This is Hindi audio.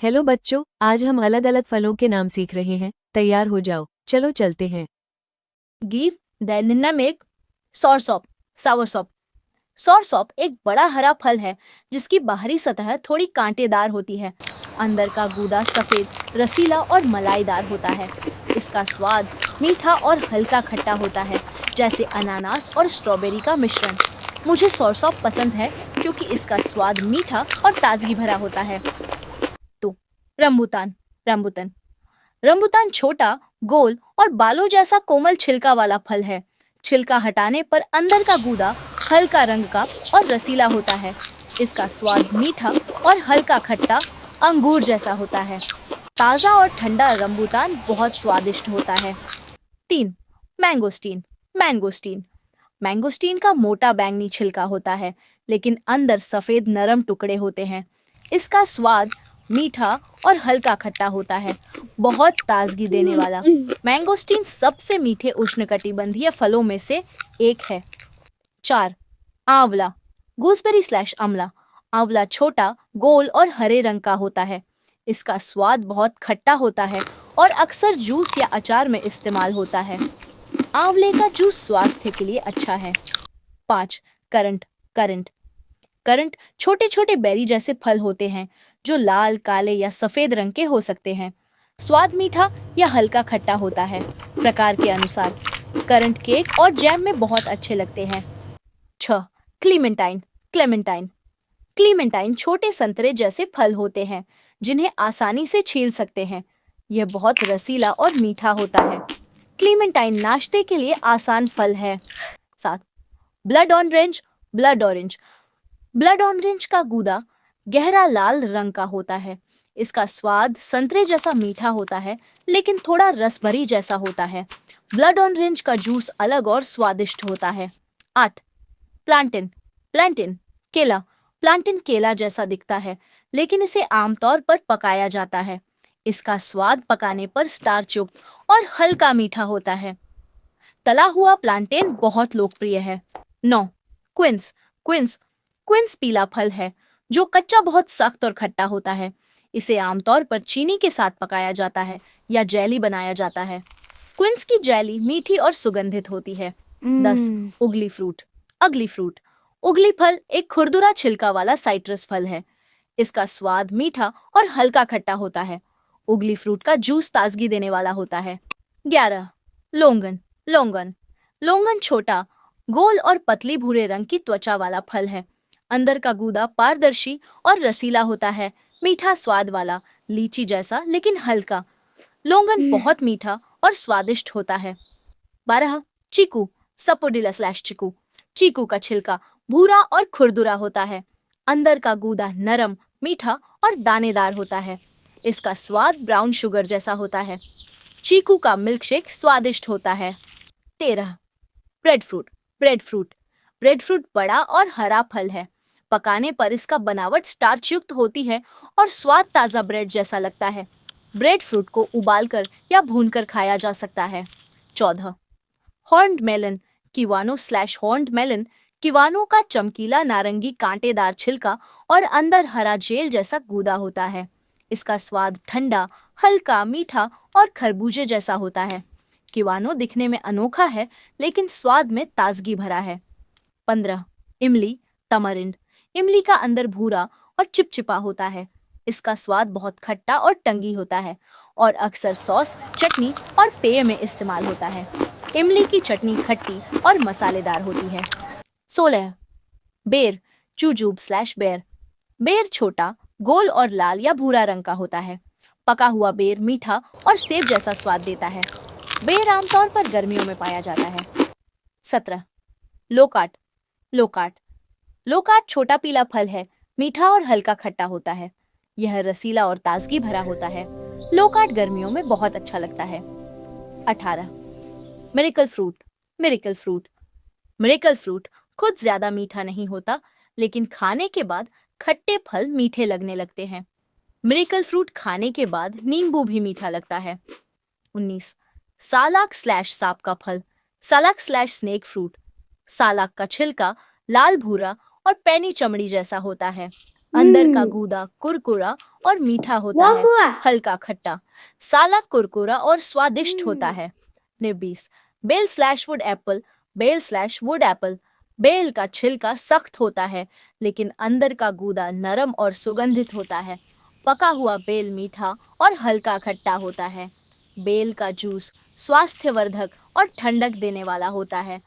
हेलो बच्चों, आज हम अलग अलग फलों के नाम सीख रहे हैं। तैयार हो जाओ, चलो चलते हैं। Give dynamic सॉरसॉप सावरसॉप। सॉरसॉप एक बड़ा हरा फल है जिसकी बाहरी सतह थोड़ी कांटेदार होती है। अंदर का गूदा सफेद, रसीला और मलाईदार होता है। इसका स्वाद मीठा और हल्का खट्टा होता है, जैसे अनानास और स्ट्रॉबेरी का मिश्रण। मुझे सॉरसॉप पसंद है क्योंकि इसका स्वाद मीठा और ताजगी भरा होता है। तो रंबूतान रंबूतन रंबूतान छोटा, गोल और बालों जैसा कोमल छिलका वाला फल है। छिलका हटाने पर अंदर का गूदा हल्का रंग का और रसीला होता है। इसका स्वाद मीठा और हल्का खट्टा अंगूर जैसा होता है। ताज़ा और ठंडा रंबूतान बहुत स्वादिष्ट होता है। 3. मैंगोस्टीन मैंगोस्टीन मैंगोस्टीन का मोटा बैंगनी छिलका होता है, लेकिन अंदर सफेद नरम टुकड़े होते हैं। इसका स्वाद मीठा और हल्का खट्टा होता है, बहुत ताजगी देने वाला। मैंगोस्टीन सबसे मीठे उष्णकटिबंधीय फलों में से एक है। 4. आंवला गूसबेरी स्लैश अमला। आंवला छोटा, गोल और हरे रंग का होता है। इसका स्वाद बहुत खट्टा होता है और अक्सर जूस या अचार में इस्तेमाल होता है। आंवले का जूस स्वास्थ्य के लिए अच्छा है। 5. करंट करंट करंट छोटे छोटे बेरी जैसे फल होते हैं जो लाल, काले या सफेद रंग के हो सकते हैं। स्वाद मीठा या हल्का खट्टा होता है। प्रकार के अनुसार करंट केक और जैम में बहुत अच्छे लगते हैं। 6. क्लीमेंटाइन क्लेमेंटाइन क्लीमेंटाइन छोटे संतरे जैसे फल होते हैं जिन्हें आसानी से छील सकते हैं। यह बहुत रसीला और मीठा होता है। क्लीमेंटाइन नाश्ते के लिए आसान फल है। 7. Blood orange blood orange blood orange का गूदा गहरा लाल रंग का होता है। इसका स्वाद संतरे जैसा मीठा होता है, लेकिन थोड़ा रसभरी जैसा होता है। ब्लड ऑरेंज का जूस अलग और स्वादिष्ट होता है। 8. प्लांटेन प्लांटेन केला प्लांटेन केला जैसा दिखता है, लेकिन इसे आमतौर पर पकाया जाता है। इसका स्वाद पकाने पर स्टार्च युक्त और हल्का मीठा होता है। तला हुआ प्लांटेन बहुत लोकप्रिय है। 9. क्विंस क्विंस क्विंस पीला फल है जो कच्चा बहुत सख्त और खट्टा होता है। इसे आमतौर पर चीनी के साथ पकाया जाता है या जेली बनाया जाता है। क्विंस की जेली मीठी और सुगंधित होती है। 10. उगली फ्रूट अगली फ्रूट उगली फल एक खुरदुरा छिलका वाला साइट्रस फल है। इसका स्वाद मीठा और हल्का खट्टा होता है। उगली फ्रूट का जूस ताजगी देने वाला होता है। 11. लोंगन लोंगन लोंगन छोटा, गोल और पतली भूरे रंग की त्वचा वाला फल है। अंदर का गूदा पारदर्शी और रसीला होता है, मीठा स्वाद वाला, लीची जैसा लेकिन हल्का। लोंगन बहुत मीठा और स्वादिष्ट होता है। 12. चीकू सपोडिला स्लैश चीकू चीकू का छिलका भूरा और खुरदुरा होता है। अंदर का गूदा नरम, मीठा और दानेदार होता है। इसका स्वाद ब्राउन शुगर जैसा होता है। चीकू का मिल्कशेक स्वादिष्ट होता है। 13. Bread fruit bread fruit bread fruit बड़ा और हरा फल है। पकाने पर इसका बनावट स्टार्च युक्त होती है और स्वाद ताज़ा ब्रेड जैसा लगता है। ब्रेड फ्रूट को उबालकर या भूनकर खाया जा सकता है। 14. Horned melon kiwano slash horned melon kiwano का चमकीला नारंगी कांटेदार छिलका और अंदर हरा जेल जैसा गूदा होता है। इसका स्वाद ठंडा, हल्का, मीठा और खरबूजे जैसा होता है। किवानो दिखने में अनोखा है, लेकिन स्वाद में ताजगी भरा है। 15. इमली तमरिंड इमली का अंदर भूरा और चिपचिपा होता है। इसका स्वाद बहुत खट्टा और टंगी होता है और अक्सर सॉस, चटनी और पेय में इस्तेमाल होता है। इमली की चटनी खट्टी और मसालेदार होती है। 16. बेर चूजूब स्लैश बेर बेर छोटा, गोल और लाल या भूरा रंग का होता है। पका हुआ बेर मीठा और सेब जैसा स्वाद देता है। बेर आमतौर पर गर्मियों में पाया जाता है। 17. लोकाट लोकाट लोकाट छोटा पीला फल है, मीठा और हल्का खट्टा होता है। यह रसीला और ताजगी भरा होता है। लोकाट गर्मियों में बहुत अच्छा लगता है। 18. Miracle fruit miracle fruit miracle fruit खुद ज्यादा मीठा नहीं होता, लेकिन खाने के बाद खट्टे फल मीठे लगने लगते हैं। मिरेकल फ्रूट खाने के बाद नींबू भी मीठा लगता है। 19. सालाक स्लैश सांप का फल सालाक स्लैश स्नेक फ्रूट सालाक का छिलका लाल भूरा और पैनी चमड़ी जैसा होता है। अंदर का गूदा कुरकुरा और मीठा होता है, हल्का खट्टा। साला कुरकुरा और स्वादिष्ट होता है। निब्बीस। बेल स्लैश वुड एप्पल। बेल स्लैश वुड एप्पल। बेल का छिलका सख्त होता है, लेकिन अंदर का गूदा नरम और सुगंधित होता है। पका हुआ बेल मीठा और हल्का खट्टा होता है। बेल का जूस स्वास्थ्यवर्धक और ठंडक देने वाला होता है।